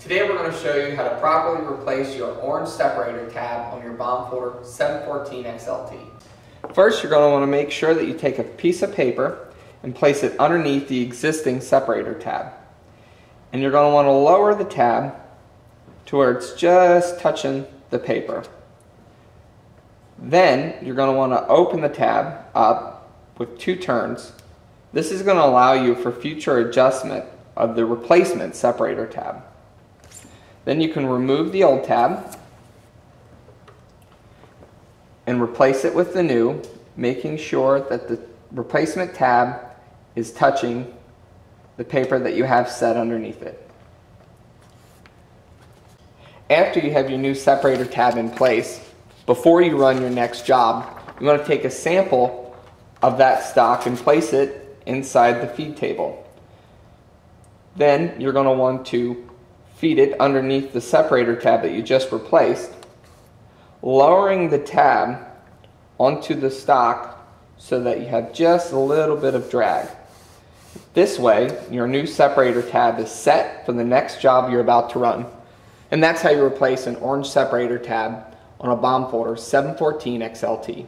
Today we're going to show you how to properly replace your Orange Separator Tab on your Baumfolder 714 XLT. First, you're going to want to make sure that you take a piece of paper and place it underneath the existing separator tab. And you're going to want to lower the tab to where it's just touching the paper. Then you're going to want to open the tab up with 2 turns. This is going to allow you for future adjustment of the replacement separator tab. Then you can remove the old tab and replace it with the new, making sure that the replacement tab is touching the paper that you have set underneath it. After you have your new separator tab in place, before you run your next job, you want to take a sample of that stock and place it inside the feed table. Then you're going to want to feed it underneath the separator tab that you just replaced, lowering the tab onto the stock so that you have just a little bit of drag. This way, your new separator tab is set for the next job you're about to run. And that's how you replace an Orange Separator Tab on a Baumfolder 714 XLT.